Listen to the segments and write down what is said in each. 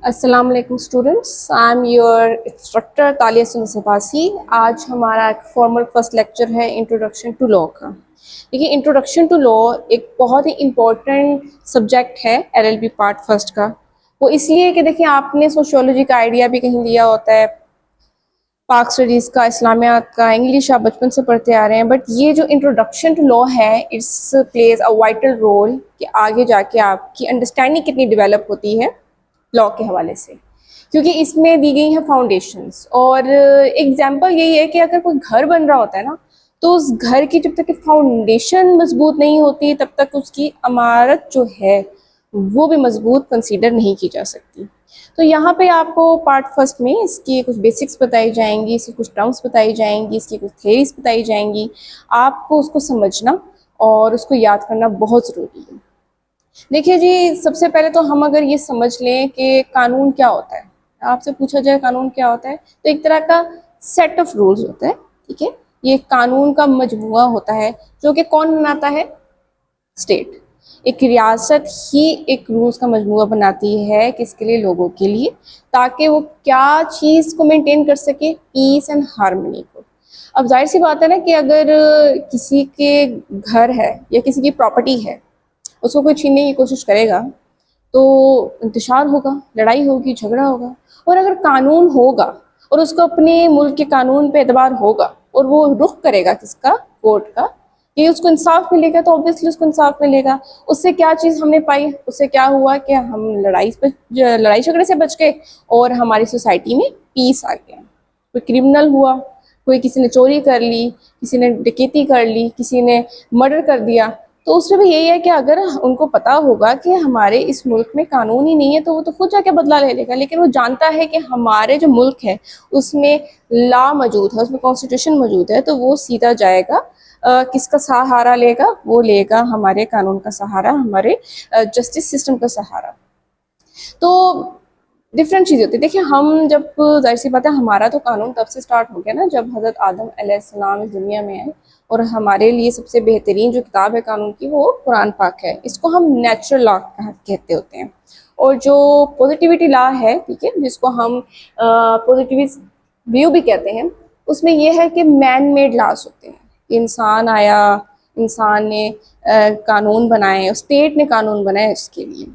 अस्सलाम वालेकुम students, I am your instructor Talia सुनसपासी। आज हमारा एक फॉर्मल फर्स्ट लेक्चर है इंट्रोडक्शन टू लॉ का। देखिए, इंट्रोडक्शन टू लॉ एक बहुत ही इम्पोर्टेंट सब्जेक्ट है एलएलबी पार्ट फर्स्ट का। वो इसलिए कि देखिए, आपने सोशियोलॉजी का आइडिया भी कहीं लिया होता है, पाक स्टडीज़ का, इस्लामियात का, इंग्लिश आप बचपन से पढ़ते आ रहे हैं, बट ये जो इंट्रोडक्शन टू लॉ है it's plays a vital role कि आगे जाके आपकी अंडरस्टैंडिंग कितनी डेवलप होती है लॉ के हवाले से, क्योंकि इसमें दी गई हैं फाउंडेशंस। और एग्जांपल यही है कि अगर कोई घर बन रहा होता है ना, तो उस घर की जब तक कि फाउंडेशन मजबूत नहीं होती तब तक उसकी इमारत जो है वो भी मजबूत कंसीडर नहीं की जा सकती। तो यहाँ पे आपको पार्ट फर्स्ट में इसकी कुछ बेसिक्स बताई जाएंगी, इसकी कुछ टर्म्स बताई जाएंगी, इसकी कुछ थेरीज बताई जाएंगी। आपको उसको समझना और उसको याद करना बहुत ज़रूरी है। देखिए जी, सबसे पहले तो हम अगर ये समझ लें कि कानून क्या होता है, आपसे पूछा जाए कानून क्या होता है, तो एक तरह का सेट ऑफ रूल्स होता है। ठीक है, ये कानून का मजमुआ होता है जो कि कौन बनाता है? स्टेट। एक रियासत ही एक रूल्स का मजमुआ बनाती है, किसके लिए? लोगों के लिए, ताकि वो क्या चीज़ को मेंटेन कर सके? पीस एंड हार्मनी को। अब जाहिर सी बात है ना कि अगर किसी के घर है या किसी की प्रॉपर्टी है, उसको कोई छीनने की कोशिश करेगा तो इंतशार होगा, लड़ाई होगी, झगड़ा होगा। और अगर कानून होगा और उसको अपने मुल्क के कानून पे एतबार होगा और वो रुख करेगा किसका? कोर्ट का, कि उसको इंसाफ मिलेगा, तो ऑब्वियसली उसको इंसाफ मिलेगा। उससे क्या चीज़ हमने पाई? उससे क्या हुआ कि हम लड़ाई झगड़े से बच गए और हमारी सोसाइटी में पीस आ गया। कोई क्रिमिनल हुआ, कोई किसी ने चोरी कर ली, किसी ने डकैती कर ली, किसी ने मर्डर कर दिया, तो उसमें भी यही है कि अगर उनको पता होगा कि हमारे इस मुल्क में कानून ही नहीं है तो वो तो खुद जाके बदला ले लेगा। लेकिन वो जानता है कि हमारे जो मुल्क है उसमें लॉ मौजूद है, उसमें कॉन्स्टिट्यूशन मौजूद है, तो वो सीधा जाएगा, किसका सहारा लेगा? वो लेगा हमारे कानून का सहारा, हमारे जस्टिस सिस्टम का सहारा। तो डिफरेंट चीज़ होती है। देखिए, हम जब, जाहिर सी बात है, हमारा तो कानून तब से स्टार्ट हो गया ना जब हज़रत आदम अलैहिस्सलाम इस दुनिया में आए, और हमारे लिए सबसे बेहतरीन जो किताब है कानून की वो कुरान पाक है। इसको हम नेचुरल लॉ कहते होते हैं। और जो पॉजिटिविटी लॉ है, ठीक है, जिसको हम पॉजिटिविस्ट व्यू भी कहते हैं, उसमें यह है कि मैन मेड लॉज होते हैं। इंसान आया, इंसान ने कानून बनाए, स्टेट ने कानून बनाए इसके लिए।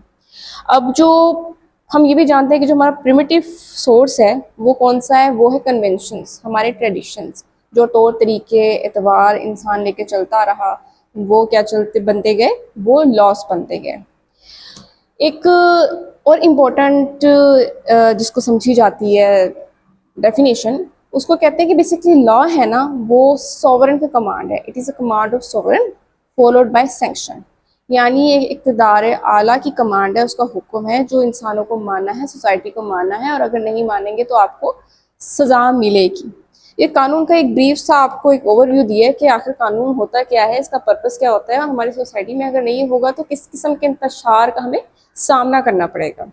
अब जो हम ये भी जानते हैं कि जो हमारा प्रिमिटिव सोर्स है वो कौन सा है? वो है कन्वेंशंस, हमारे ट्रेडिशंस, जो तौर तरीके एतबार इंसान लेके चलता रहा, वो क्या चलते बनते गए? वो लॉस बनते गए। एक और इम्पोर्टेंट जिसको समझी जाती है डेफिनेशन, उसको कहते हैं कि बेसिकली लॉ है ना, वो सॉवरेन का कमांड है। It is a command of sovereign followed by sanction. यानी ये इक़्तिदार आला की कमांड है, उसका हुक्म है जो इंसानों को मानना है, सोसाइटी को मानना है, और अगर नहीं मानेंगे तो आपको सज़ा मिलेगी। ये कानून का एक ब्रीफ सा आपको एक ओवरव्यू दिया है कि आखिर कानून होता क्या है, इसका पर्पस क्या होता है, और हमारी सोसाइटी में अगर नहीं होगा तो किस किस्म के इंतशार का हमें सामना करना पड़ेगा।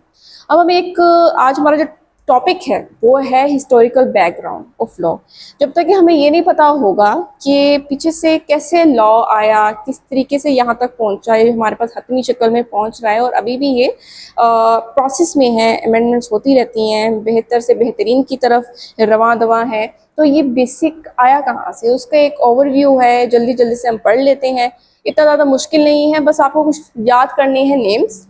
अब हम एक, आज हमारा जो टॉपिक है वो है हिस्टोरिकल बैकग्राउंड ऑफ लॉ। जब तक कि हमें ये नहीं पता होगा कि पीछे से कैसे लॉ आया, किस तरीके से यहाँ तक पहुँचा, ये हमारे पास हतमी शक्ल में पहुँच रहा है और अभी भी ये प्रोसेस में है, अमेंडमेंट्स होती रहती हैं, बेहतर से बेहतरीन की तरफ रवां दवा है। तो ये बेसिक आया कहाँ से, उसका एक ओवरव्यू है, जल्दी जल्दी से हम पढ़ लेते हैं। इतना ज़्यादा मुश्किल नहीं है, बस आपको कुछ याद करने हैं नेम्स।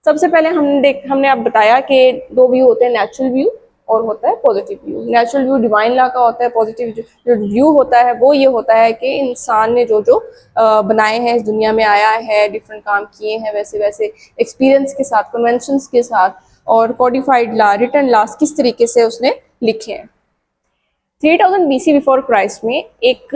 सबसे पहले हमने अब बताया कि दो व्यू होते हैं, नेचुरल व्यू और होता है positive view. Natural view divine law का होता है। पॉजिटिव जो व्यू होता है वो ये होता है कि इंसान ने जो जो बनाए हैं, इस दुनिया में आया है, डिफरेंट काम किए हैं, वैसे वैसे एक्सपीरियंस के साथ, कन्वेंशंस के साथ, और कोडिफाइड लॉ, रिटन लॉस किस तरीके से उसने लिखे हैं। 3000 BC बिफोर क्राइस्ट में एक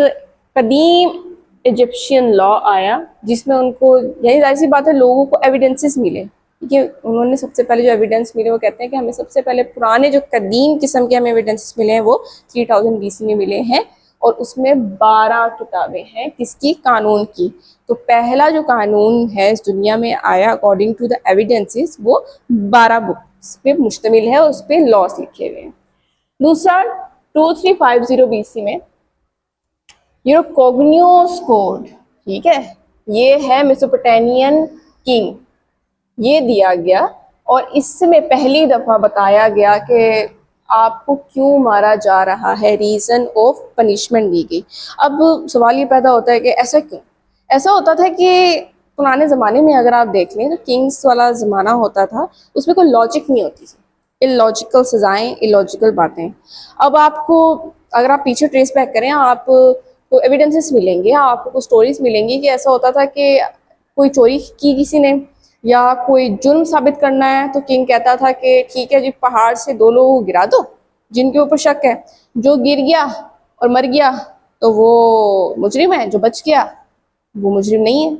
कदीम इजिप्शियन लॉ आया जिसमें उनको, यही जाहिर सी बात है, लोगों को एविडेंसेस मिले। ठीक है, उन्होंने सबसे पहले जो एविडेंस मिले वो कहते हैं कि हमें सबसे पहले पुराने जो कदीम किस्म के हमें एविडेंसेस मिले हैं वो 3000 BC में मिले हैं, और उसमें 12 किताबें हैं किसकी? कानून की। तो पहला जो कानून है इस दुनिया में आया अकॉर्डिंग टू द एविडेंसेस वो 12 बुक्स पे मुश्तमिल है और उस पर लॉस लिखे हुए हैं। दूसरा, 2350 BC में यूरोकोगनियोस कोड, ठीक है, ये है मेसोपोटामियन किंग, ये दिया गया और इसमें पहली दफ़ा बताया गया कि आपको क्यों मारा जा रहा है, रीज़न ऑफ पनिशमेंट दी गई। अब सवाल ये पैदा होता है कि ऐसा क्यों? ऐसा होता था कि पुराने ज़माने में अगर आप देख लें तो किंग्स वाला ज़माना होता था, उसमें कोई लॉजिक नहीं होती थी, इलॉजिकल सज़ाएँ, इलॉजिकल बातें। अब आपको अगर आप पीछे ट्रेस बैक करें, आपको एविडेंसेस मिलेंगे, आपको स्टोरीज़ मिलेंगी कि ऐसा होता था कि कोई चोरी की किसी ने या कोई जुर्म साबित करना है तो किंग कहता था कि ठीक है जी, पहाड़ से 2 लोगों को गिरा दो जिनके ऊपर शक है, जो गिर गया और मर गया तो वो मुजरिम है, जो बच गया वो मुजरिम नहीं है।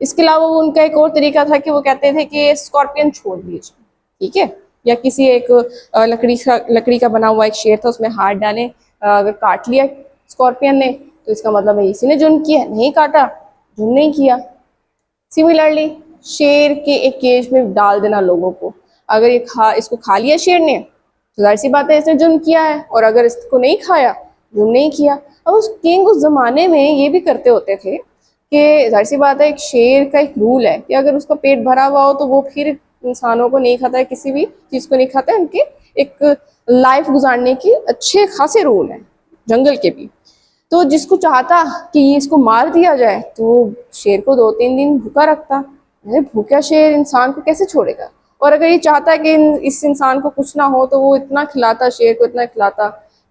इसके अलावा वो उनका एक और तरीका था कि वो कहते थे कि स्कॉर्पियन छोड़ दीजिए, ठीक है, या किसी एक लकड़ी का बना हुआ एक शेर था, उसमें हाथ डालें, अगर काट लिया स्कॉर्पियन ने तो इसका मतलब है इसी ने जुर्म किया, नहीं काटा जुर्म नहीं किया। सिमिलरली शेर के एक केज में डाल देना लोगों को, अगर इसको खा लिया शेर ने तो जाहिर सी बात है इसने जुर्म किया है, और अगर इसको नहीं खाया जुर्म नहीं किया। अब उस किंग उस जमाने में ये भी करते होते थे कि जाहिर सी बात है एक शेर का एक रूल है कि अगर उसका पेट भरा हुआ हो तो वो फिर इंसानों को नहीं खाता है, किसी भी चीज़ को नहीं खाता है। उनके एक लाइफ गुजारने की अच्छे खासे रूल हैं जंगल के भी। तो जिसको चाहता कि ये इसको मार दिया जाए तो वो शेर को 2-3 दिन भूखा रखता। अरे भूखा शेर इंसान को कैसे छोड़ेगा? और अगर ये चाहता है कि इस इंसान को कुछ ना हो तो वो इतना खिलाता, शेर को इतना खिलाता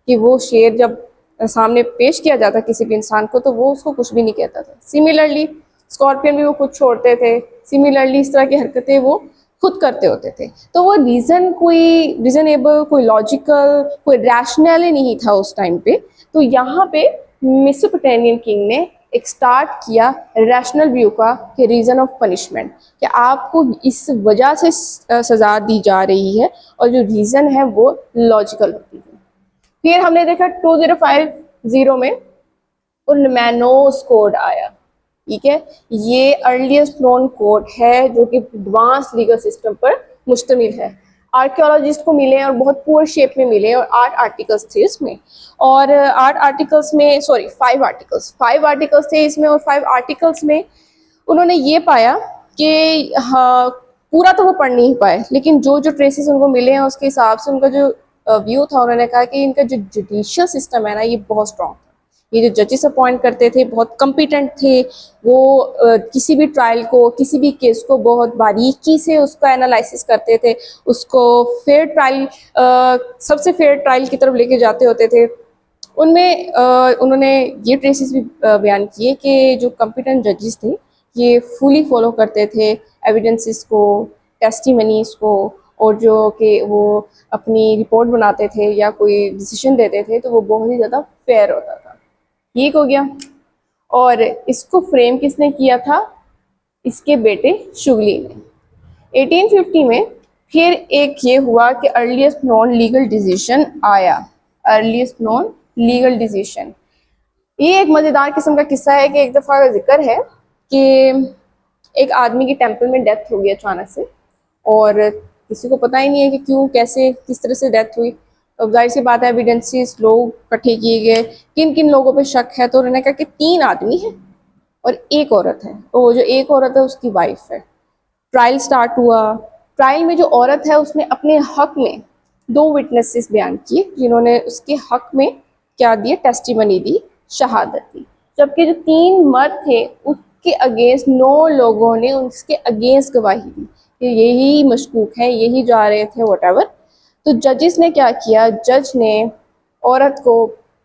कि वो शेर जब सामने पेश किया जाता किसी भी इंसान को तो वो उसको कुछ भी नहीं कहता था। सिमिलरली स्कॉर्पियन भी वो खुद छोड़ते थे, सिमिलरली इस तरह की हरकतें वो खुद करते होते थे। तो वो रीज़न कोई रीज़नेबल, कोई लॉजिकल, कोई रैशनल नहीं था उस टाइम पे। तो यहाँ पे मेसोपोटामियन किंग ने एक स्टार्ट किया रैशनल व्यू का कि रीज़न ऑफ पनिशमेंट, कि आपको इस वजह से सज़ा दी जा रही है और जो रीज़न है वो लॉजिकल होती है। फिर हमने देखा 2050 में उलमैनोस कोड आया, ठीक है। ये अर्लीस्ट नोन कोड है जो कि एडवांस लीगल सिस्टम पर मुश्तमिल है। आर्कियोलॉजिस्ट को मिले और बहुत पुअर शेप में मिले और 8 आर्टिकल्स थे इसमें, और 8 आर्टिकल्स में 5 आर्टिकल्स थे इसमें, और 5 आर्टिकल्स में उन्होंने ये पाया कि हाँ, पूरा तो वो पढ़ नहीं पाए, लेकिन जो जो ट्रेसेस उनको मिले हैं उसके हिसाब से उनका जो व्यू था, उन्होंने कहा कि इनका जो जुडिशियल सिस्टम है ना ये बहुत स्ट्रॉन्ग था। ये जो जजेस अपॉइंट करते थे बहुत कम्पिटेंट थे, वो किसी भी ट्रायल को, किसी भी केस को बहुत बारीकी से उसका एनालिसिस करते थे, उसको फेयर ट्रायल, सबसे फेयर ट्रायल की तरफ लेके जाते होते थे। उनमें उन्होंने ये ट्रेसेस भी बयान किए कि जो कम्पिटेंट जजेस थे ये फुली फॉलो करते थे एविडेंसेस को, टेस्टिमनीज को, और जो कि वो अपनी रिपोर्ट बनाते थे या कोई डिसीजन देते थे तो वो बहुत ही ज़्यादा फेयर होता था। ठीक हो गया। और इसको फ्रेम किसने किया था? इसके बेटे शुगली ने। 1850 में फिर एक ये हुआ कि अर्लीस्ट नॉन लीगल डिसीजन आया, अर्लीस्ट नॉन लीगल डिसीजन। ये एक मज़ेदार किस्म का किस्सा है कि एक दफ़ा का जिक्र है कि एक आदमी की टेम्पल में डेथ हो गई अचानक से, और किसी को पता ही नहीं है कि क्यों, कैसे, किस तरह से डेथ हुई। तो जाहिर सी बात है एविडेंसेस लोग इकट्ठे किए गए, किन किन लोगों पे शक है, तो उन्होंने कहा कि 3 आदमी हैं और एक औरत है, और वो जो एक औरत है उसकी वाइफ है। ट्रायल स्टार्ट हुआ। ट्रायल में जो औरत है उसने अपने हक में 2 विटनेसेस बयान किए जिन्होंने उसके हक में क्या दिए, टेस्टिमनी दी, शहादत दी। जबकि जो 3 मर्द थे उसके अगेंस्ट 9 लोगों ने उसके अगेंस्ट गवाही दी कि यही मशकूक है, यही जा रहे थे, वट। तो जजेस ने क्या किया, जज ने औरत को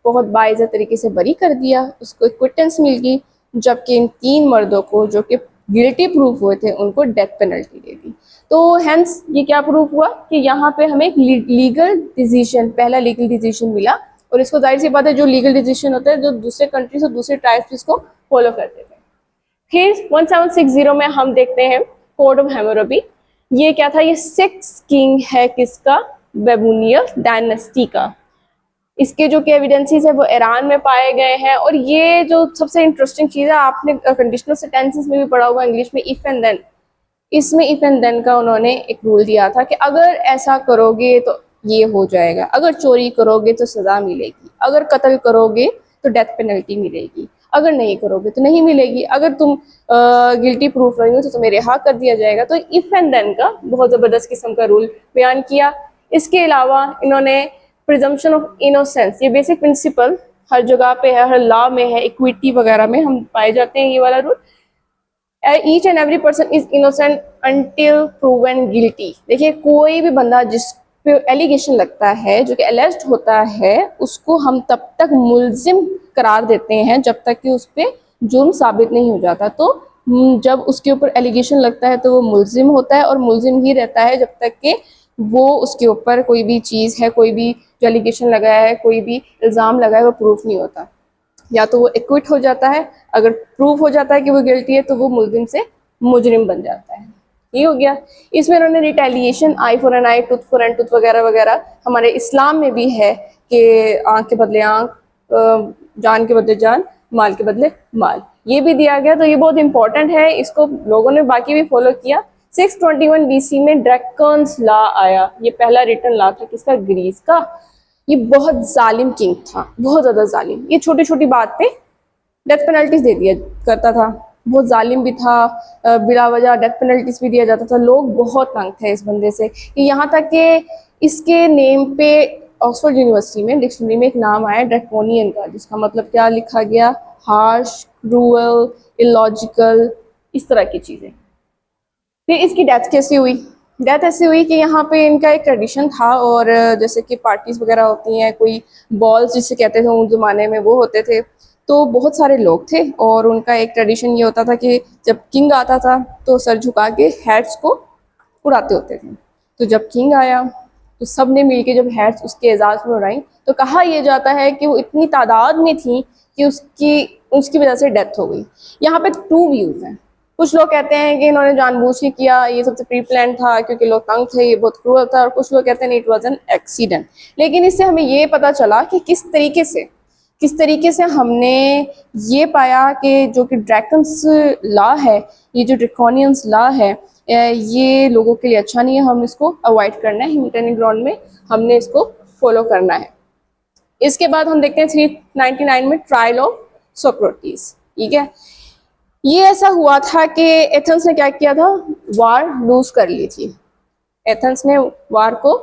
बहुत बाइज़्ज़त तरीके से बरी कर दिया, उसको एक्विटेंस मिल गई, जबकि इन 3 मर्दों को जो कि गिल्टी प्रूफ हुए थे उनको डेथ पेनल्टी दे दी। तो हैंस ये क्या प्रूफ हुआ कि यहाँ पे हमें एक लीगल डिसीजन, पहला लीगल डिसीजन मिला, और इसको जाहिर सी बात है जो लीगल डिसीजन होता है जो दूसरे कंट्रीज और दूसरे ट्राइब्स इसको फॉलो करते थे। फिर 1760 में हम देखते हैं कोड ऑफ हैम्मुराबी। ये क्या था? ये 6 किंग है किसका? बेबूनियन डायनेस्टी का। इसके जो कि एविडेंसेस है वो ईरान में पाए गए हैं। और ये जो सबसे इंटरेस्टिंग चीज़ है, आपने कंडीशनल सेंटेंसेस में भी पढ़ा हुआ इंग्लिश में, इफ एंड देन। इसमें इफ एंड देन का उन्होंने एक रूल दिया था कि अगर ऐसा करोगे तो ये हो जाएगा, अगर चोरी करोगे तो सज़ा मिलेगी, अगर कत्ल करोगे तो डेथ पेनल्टी मिलेगी, अगर नहीं करोगे तो नहीं मिलेगी, अगर तुम गिल्टी प्रूफ रही हो तो तुम्हें रिहा कर दिया जाएगा। तो इफ एंड देन का बहुत ज़बरदस्त किस्म का रूल बयान किया। इसके अलावा इन्होंने प्रिजम्पशन ऑफ इनोसेंस, ये बेसिक प्रिंसिपल हर जगह पे है, हर लॉ में है, इक्विटी वगैरह में हम पाए जाते हैं ये वाला rule. Each and every person is innocent until proven guilty. देखिए कोई भी बंदा जिस पे एलिगेशन लगता है, जो कि एलेज्ड होता है, उसको हम तब तक मुल्जिम करार देते हैं जब तक कि उस पर जुर्म साबित नहीं हो जाता। तो जब उसके ऊपर एलिगेशन लगता है तो वो मुल्जिम होता है और मुल्जिम ही रहता है जब तक कि वो उसके ऊपर कोई भी चीज़ है, कोई भी जो एलिगेशन लगाया है, कोई भी इल्ज़ाम लगा है, वो प्रूफ नहीं होता। या तो वो एक्विट हो जाता है, अगर प्रूफ हो जाता है कि वो गिल्टी है तो वो मुल्जिम से मुजरिम बन जाता है। ये हो गया। इसमें उन्होंने retaliation, eye for an eye, tooth for an tooth वगैरह वगैरह हमारे इस्लाम में भी है कि आँख के बदले आँख, जान के बदले जान, माल के बदले माल, ये भी दिया गया। तो ये बहुत इंपॉर्टेंट है, इसको लोगों ने बाकी भी फॉलो किया। 621 BC में ड्रैकन्स लॉ आया। ये पहला रिटन लॉ था किसका? ग्रीस का। ये बहुत जालिम किंग था, बहुत ज़्यादा जालिम। ये छोटी छोटी बात पे डेथ पेनल्टीज दे दिया करता था, बहुत जालिम भी था, बिला वजह डेथ पेनल्टीज भी दिया जाता था। लोग बहुत तंग थे इस बंदे से कि यहाँ तक कि इसके नेम पे ऑक्सफोर्ड यूनिवर्सिटी में डिक्शनरी में एक नाम आया ड्रैकोनियन का, जिसका मतलब क्या लिखा गया? हार्श, क्रूअल, इलॉजिकल, इस तरह की चीज़ें। फिर इसकी डेथ कैसे हुई? डेथ ऐसे हुई कि यहाँ पे इनका एक ट्रेडिशन था, और जैसे कि पार्टीज वगैरह होती हैं, कोई बॉल्स जिसे कहते थे उस ज़माने में, वो होते थे। तो बहुत सारे लोग थे और उनका एक ट्रेडिशन ये होता था कि जब किंग आता था तो सर झुका के हैट्स को उड़ाते होते थे। तो जब किंग आया तो सब ने मिलके जब हैट्स उसके एजाज़ में उड़ाई, तो कहा यह जाता है कि वो इतनी तादाद में थी कि उसकी वजह से डेथ हो गई। यहाँ पे टू व्यूज़ हैं। कुछ लोग कहते हैं कि इन्होंने जानबूझ के किया, ये सबसे प्री प्लान था क्योंकि लोग तंग थे, ये बहुत क्रूअल था। और कुछ लोग कहते हैं इट वाज एन एक्सीडेंट। लेकिन इससे हमें ये पता चला कि किस तरीके से हमने ये पाया कि जो कि ड्रैकन्स लॉ है, ये जो ड्रैकोनियंस लॉ है, ये लोगों के लिए अच्छा नहीं है। हम इसको अवॉइड करना है, ह्यूमैनिटेरियन ग्राउंड में हमने इसको फॉलो करना है। इसके बाद हम देखते हैं 399 में ट्रायल ऑफ सोक्रेटिस। ठीक है, ये ऐसा हुआ था कि एथेंस ने क्या किया था? वार लूज कर ली थी। एथेंस ने वार को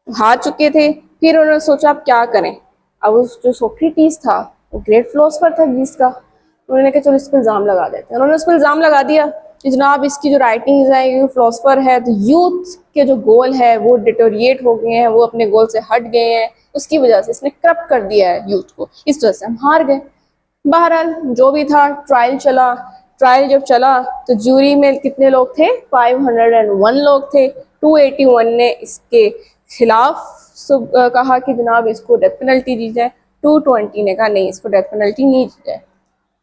हार चुके थे। फिर उन्होंने सोचा अब क्या करें। अब उस जो सोक्रेटिस था वो ग्रेट फिलोसफर था ग्रीस का, उन्होंने कहा चलो इस पर इल्ज़ाम लगा देते हैं। उन्होंने उस पर इल्ज़ाम लगा दिया कि जनाब इसकी जो राइटिंग्स हैं, ये फिलोसफर है, तो यूथ के जो गोल है वो डिटोरिएट हो गए हैं, वो अपने गोल से हट गए हैं, उसकी वजह से इसने करप्ट कर दिया है यूथ को, इस वजह से हम हार गए। बहरहाल जो भी था, ट्रायल चला। ट्रायल जब चला तो जूरी में कितने लोग थे? 501 लोग थे। 281 ने इसके खिलाफ कहा कि जनाब इसको डेथ पेनल्टी दी जाए। 220 ने कहा नहीं, इसको डेथ पेनल्टी नहीं दी जाए।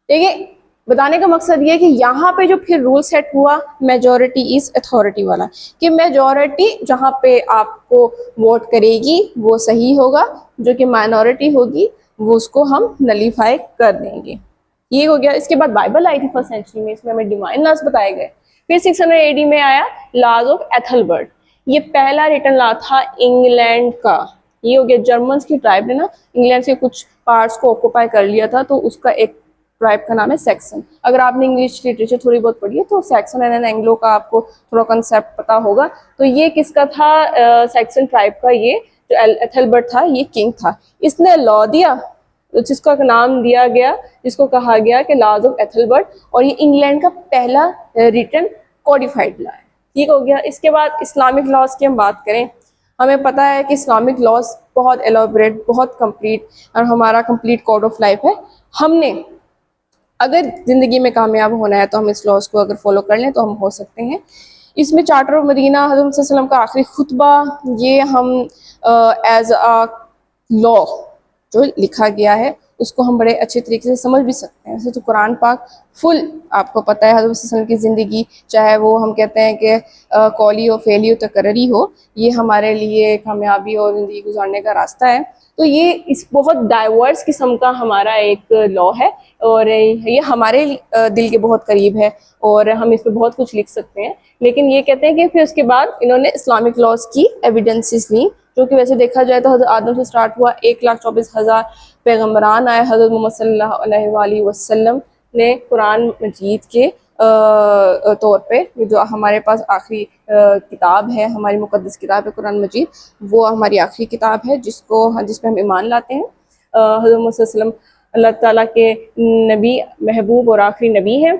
देखिए, बताने का मकसद ये कि यहाँ पे जो फिर रूल सेट हुआ मेजॉरिटी इज अथॉरिटी वाला, कि मेजॉरिटी जहाँ पे आपको वोट करेगी वो सही होगा, जो कि माइनॉरिटी होगी वो उसको हम नलीफाई कर देंगे। ये हो गया। इसके बाद बाइबल आई थी फर्स्ट सेंचुरी में, इसमें हमें डिवाइन लॉज बताए गए। फिर 600 AD में आया लॉज ऑफ एथलबर्ट। ये पहला रिटन लॉ था इंग्लैंड का। ये हो गया, जर्मन्स की ट्राइब ने ना इंग्लैंड से कुछ पार्ट्स को ऑक्यूपाई कर लिया था, तो उसका एक ट्राइब का नाम है सैक्सन। अगर आपने इंग्लिश लिटरेचर थोड़ी बहुत पढ़ी है तो सैक्सन एंड एंग्लो का आपको थोड़ा कंसेप्ट पता होगा। तो ये किसका था? सैक्सन ट्राइब का ये जो एथलबर्ट था, ये किंग था। इसने लॉ दिया जिसका नाम दिया गया, जिसको कहा गया कि लॉज ऑफ एथलबर्ट, और ये इंग्लैंड का पहला रिटन कोडिफाइड लॉ है। ठीक हो गया। इसके बाद इस्लामिक लॉज की हम बात करें, हमें पता है कि इस्लामिक लॉज बहुत एलोबरेट, बहुत कंप्लीट, और हमारा कंप्लीट कोड ऑफ लाइफ है। हमने अगर ज़िंदगी में कामयाब होना है तो हम इस लॉज को अगर फॉलो कर लें तो हम हो सकते हैं। इसमें चार्टर ऑफ मदीना, हज़रत सल्लल्लाहु अलैहि वसल्लम का आखिरी खुतबा, ये हम एज अ लॉ जो लिखा गया है उसको हम बड़े अच्छे तरीके से समझ भी सकते हैं। वैसे तो कुरान पाक फुल आपको पता है, हज़रत सल्लल्लाहु अलैहि वसल्लम की ज़िंदगी, चाहे वो हम कहते हैं कि कौली हो, फेली हो, तकर्री हो, ये हमारे लिए कामयाबी और ज़िंदगी गुजारने का रास्ता है। तो ये इस बहुत डाइवर्स किस्म का हमारा एक लॉ है, और ये हमारे दिल के बहुत करीब है, और हम इस पर बहुत कुछ लिख सकते हैं। लेकिन ये कहते हैं कि फिर उसके बाद इन्होंने इस्लामिक लॉज की एविडेंसेस ली, जो कि वैसे देखा जाए तो हज़रत आदम से स्टार्ट हुआ, 1,24,000 पैगम्बरान आए। हज़रत मोहम्मद सल्लल्लाहु अलैहि वसल्लम ने कुरान मजीद के तौर पे, ये जो हमारे पास आखिरी किताब है, हमारी मुक़द्दस किताब है कुरान मजीद, वो हमारी आखिरी किताब है जिसमें हम ईमान लाते हैं। हज़रत मोहम्मद सल्लल्लाहु अलैहि वसल्लम अल्लाह ताला के नबी, महबूब और आखिरी नबी हैं,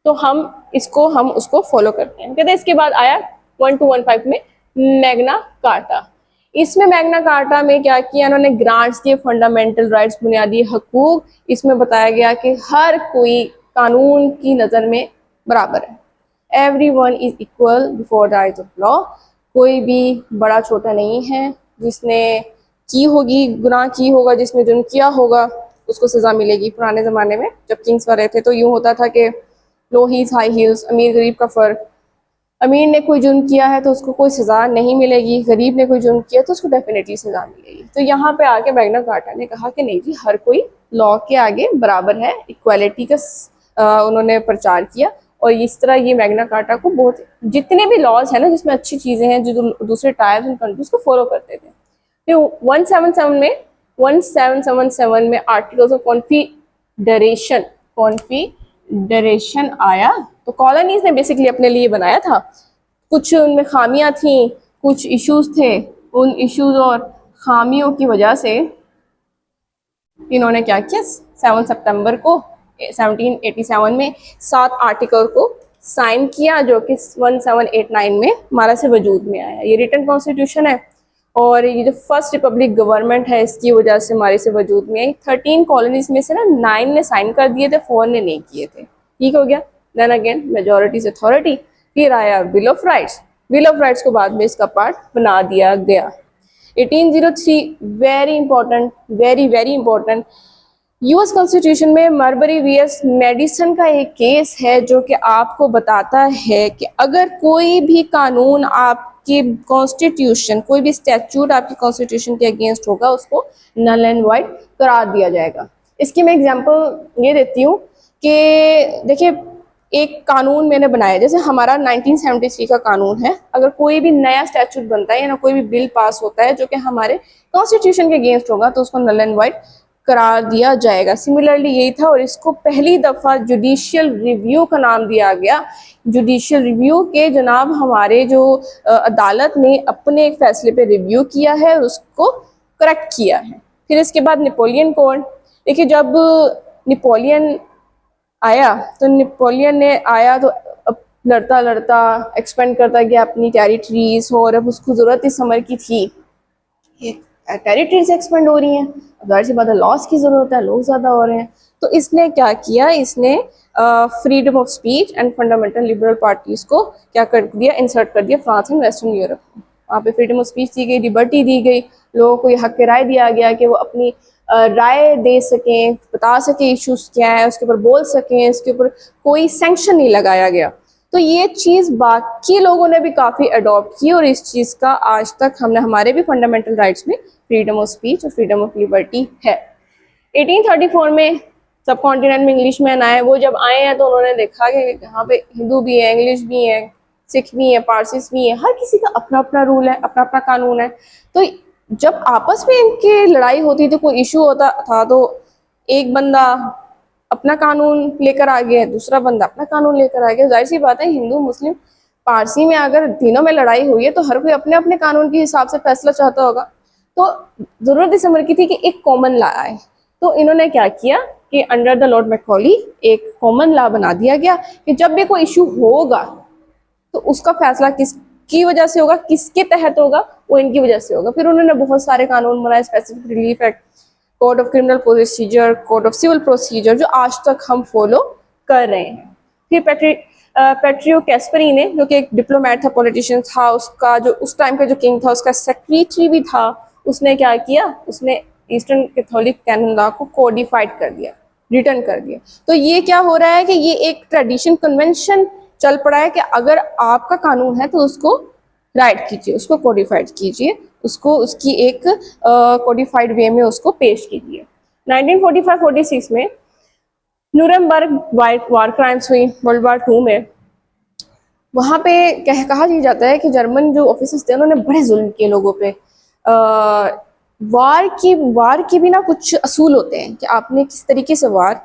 तो हम उसको फॉलो करते हैं। कहते हैं इसके बाद आया 1215 में मैग्ना कार्टा। इसमें मैग्ना कार्टा में क्या किया इन्होंने, ग्रांट्स के फंडामेंटल राइट्स, बुनियादी हकूक, इसमें बताया गया कि हर कोई कानून की नज़र में बराबर है। Everyone is equal before the eyes of law. कोई भी बड़ा छोटा नहीं है, जिसने की होगी गुनाह की होगा, जिसने जुर्म किया होगा उसको सज़ा मिलेगी। पुराने ज़माने में जब किंग्स वगैरह थे तो यूँ होता था कि लो हील्स हाई हील्स, अमीर गरीब का फ़र्क। अमीर ने कोई जुर्म किया है तो उसको कोई सज़ा नहीं मिलेगी, गरीब ने कोई जुर्म किया तो उसको डेफिनेटली सज़ा मिलेगी। तो यहाँ पे आके मैग्ना कार्टा ने कहा कि नहीं जी, हर कोई लॉ के आगे बराबर है, इक्वालिटी का उन्होंने प्रचार किया। और इस तरह ये मैग्ना कार्टा को बहुत, जितने भी लॉज हैं ना जिसमें अच्छी चीज़ें हैं, जो दूसरे ट्राइब्स एंड कंट्रीज को फॉलो करते थे। फिर 1777 में आर्टिकल्स ऑफ कॉन्फिडरेशन आया। तो कॉलोनीज ने बेसिकली अपने लिए बनाया था। कुछ उनमें खामियां थी, कुछ इश्यूज थे। उन इश्यूज और खामियों की वजह से इन्होंने क्या किया, 7 सितंबर को 1787 में 7 आर्टिकल को साइन किया, जो कि 1789 में हमारा से वजूद में आया। ये रिटन कॉन्स्टिट्यूशन है और ये जो फर्स्ट रिपब्लिक गवर्नमेंट है इसकी वजह से हमारे से वजूद में आई। 13 कॉलोनीज में से ना 9 ने साइन कर दिए थे, 4 ने नहीं किए थे। ठीक हो गया। Then again majorities authority. फिर आया bill of rights. Bill of rights को बाद में इसका पार्ट बना दिया गया। 1803 very important, very very important, US constitution में मरबरी वीएस मेडिसन का एक केस है जो कि आपको बताता है कि अगर कोई भी कानून आपकी कॉन्स्टिट्यूशन, कोई भी स्टैट्यूट आपकी कॉन्स्टिट्यूशन के अगेंस्ट होगा, उसको नल एंड वाइड करार दिया जाएगा। इसकी मैं एग्जांपल ये देती हूँ कि देखिए, एक कानून मैंने बनाया, जैसे हमारा 1973 का कानून है, अगर कोई भी नया स्टैट्यूट बनता है या ना कोई भी बिल पास होता है जो कि हमारे कॉन्स्टिट्यूशन के अगेंस्ट होगा, तो उसको नल एंड वाइड करार दिया जाएगा। सिमिलरली यही था, और इसको पहली दफ़ा जुडिशियल रिव्यू का नाम दिया गया। जुडिशियल रिव्यू के जनाब हमारे जो अदालत ने अपने एक फ़ैसले पे रिव्यू किया है और उसको करेक्ट किया है। फिर इसके बाद नेपोलियन कोड। देखिए, जब नेपोलियन आया तो नेपोलियन ने आया तो अब लड़ता लड़ता एक्सपेंड करता गया अपनी टेरिटरीज, और अब उसको ज़रूरत इस समर की थी, टेरिटरीज एक्सपेंड हो रही हैं, ज़ाहिर सी बात है लॉस की ज़रूरत है, लोग ज़्यादा हो रहे हैं। तो इसने क्या किया, इसने freedom of speech and fundamental liberal parties को क्या कर दिया, इंसर्ट कर दिया फ्रांस एंड वेस्टर्न यूरोप में। वहाँ पे फ्रीडम ऑफ स्पीच दी गई, लिबर्टी दी गई, लोगों को ये हक राय दिया गया कि वो अपनी राय दे सकें, बता सकें इश्यूज क्या है, उसके ऊपर बोल सकें, इसके ऊपर कोई सेंक्शन नहीं लगाया गया। तो ये चीज़ बाकी लोगों ने भी काफ़ी अडॉप्ट की, और इस चीज़ का आज तक हमने हमारे भी फंडामेंटल राइट्स में फ्रीडम ऑफ स्पीच और फ्रीडम ऑफ लिबर्टी है। 1834 में सब कॉन्टिनेंट में इंग्लिश मैन आए। वो जब आए हैं तो उन्होंने देखा कि यहाँ पे हिंदू भी है, इंग्लिश भी है, सिख भी है, पारसीस भी है, हर किसी का अपना अपना रूल है, अपना अपना कानून है। तो जब आपस में इनकी लड़ाई होती थी, कोई इशू होता था, तो एक बंदा अपना कानून लेकर आ गया, दूसरा बंदा अपना कानून लेकर आ गया। जाहिर सी बात है, हिंदू मुस्लिम पारसी में अगर तीनों में लड़ाई हुई है तो हर कोई अपने अपने कानून के हिसाब से फैसला चाहता होगा। तो ज़रूरत इस उम्र की थी कि एक कॉमन लॉ आए। तो इन्होंने क्या किया कि अंडर द लॉर्ड मैकॉली एक कॉमन लॉ बना दिया गया कि जब भी कोई इशू होगा तो उसका फैसला किसकी वजह से होगा, किसके तहत होगा, वो इनकी वजह से होगा। फिर उन्होंने बहुत सारे कानून बनाए, specific relief act, code of criminal procedure, code of civil procedure, जो आज तक हम फॉलो कर रहे हैं। फिर पेट्रियो कैस्परी ने, जो कि एक डिप्लोमेट था, पॉलिटिशियन था, उसका जो उस टाइम का जो किंग था उसका सेक्रेटरी भी था, उसने क्या किया, उसने ईस्टर्न कैथोलिक कैनन लॉ को कोडिफाइड कर दिया, रिटर्न कर दिया। तो ये क्या हो रहा है कि ये एक ट्रेडिशन, कन्वेंशन चल पड़ा है कि अगर आपका कानून है तो उसको राइट कीजिए, उसको कोडिफाइड कीजिए, उसको उसकी एक कोडिफाइड वे में उसको पेश कीजिए। 1945-46 में न्यूरेमबर्ग वार क्राइम्स हुई, वर्ल्ड वार 2 में। वहाँ पे कहा जाता है कि जर्मन जो ऑफिसर्स थे उन्होंने बड़े जुल्म किए लोगों पे। वार के भी ना कुछ असूल होते हैं कि आपने किस तरीके से वार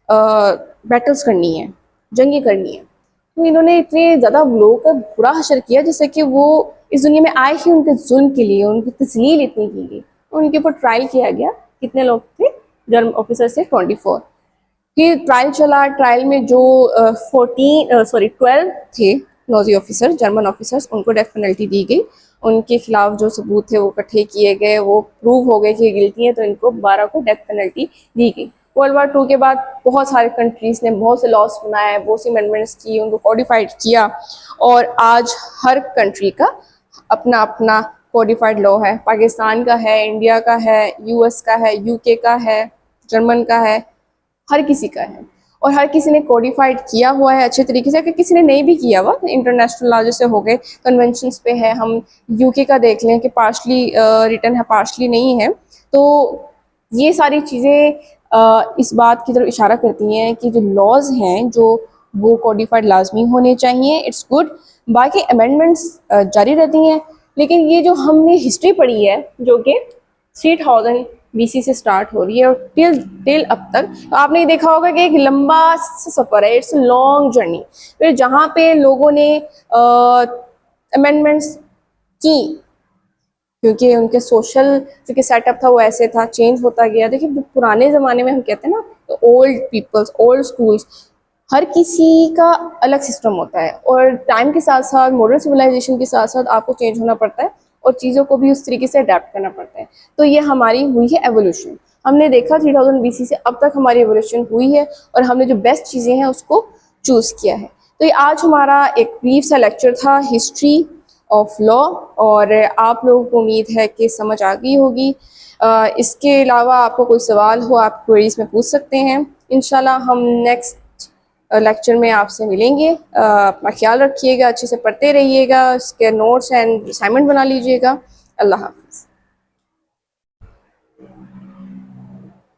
बैटल्स करनी है, जंगें करनी है। तो इन्होंने इतने ज़्यादा लोगों का बुरा हशर किया जिससे कि वो इस दुनिया में आए ही उनके जुल्म के लिए, उनकी तज़लील इतनी की गई, उनके ऊपर ट्रायल किया गया। कितने लोग थे? जर्म ऑफिसर से 24। फिर ट्रायल चला, ट्रायल में जो 12 थे नॉजी ऑफिसर, जर्मन ऑफिसर्स, उनको डेथ पेनल्टी दी गई। उनके खिलाफ जो सबूत थे वो इकट्ठे किए गए, वो प्रूव हो गए कि गिल्टी हैं, तो इनको 12 को डेथ पेनल्टी दी गई। वर्ल्ड वार 2 के बाद बहुत सारे कंट्रीज़ ने बहुत से लॉस बनाए, बहुत सी अमेंडमेंट्स की, उनको कॉडिफाइड किया, और आज हर कंट्री का अपना अपना कॉडिफाइड लॉ है। पाकिस्तान का है, इंडिया का है, यूएस का है, यूके का है, जर्मन का है, हर किसी का है। और हर किसी ने कोडिफाइड किया हुआ है अच्छे तरीके से। अगर किसी ने नहीं भी किया हुआ, इंटरनेशनल लॉ जैसे हो गए, कन्वेंशंस पे है, हम यूके का देख लें कि पार्शली रिटन है, पार्शली नहीं है। तो ये सारी चीज़ें इस बात की तरफ इशारा करती हैं कि जो लॉज हैं जो वो कोडिफाइड लाजमी होने चाहिए। It's good. बाकी अमेंडमेंट्स जारी रहती हैं, लेकिन ये जो हमने हिस्ट्री पढ़ी है जो कि 3000 बीसी से स्टार्ट हो रही है और टिल टिल अब तक, तो आपने ये देखा होगा कि एक लंबा सफ़र है, इट्स लॉन्ग जर्नी। फिर जहाँ पे लोगों ने अमेंडमेंट्स की, क्योंकि उनके सोशल जो कि सेटअप था वो ऐसे था, चेंज होता गया। देखिए, जो पुराने ज़माने में हम कहते हैं ना, तो ओल्ड पीपल्स, ओल्ड स्कूल्स, हर किसी का अलग सिस्टम होता है, और टाइम के साथ साथ, मॉडर्न सिविलाइजेशन के साथ साथ आपको चेंज होना पड़ता है और चीज़ों को भी उस तरीके से अडेप्ट करना पड़ता है। तो ये हमारी हुई है एवोल्यूशन। हमने देखा 3000 बीसी से अब तक हमारी एवोल्यूशन हुई है, और हमने जो बेस्ट चीज़ें हैं उसको चूज़ किया है। तो ये आज हमारा एक ब्रीफ सा लेक्चर था, हिस्ट्री ऑफ लॉ, और आप लोगों को उम्मीद है कि समझ आ गई होगी। इसके अलावा आपको कोई सवाल हो, आप क्वेरीज में पूछ सकते हैं। इंशाल्लाह हम नेक्स्ट लेक्चर में आपसे मिलेंगे। अपना ख्याल रखिएगा, अच्छे से पढ़ते रहिएगा, इसके नोट्स एंड असाइनमेंट बना लीजिएगा। अल्लाह हाफ़िज़।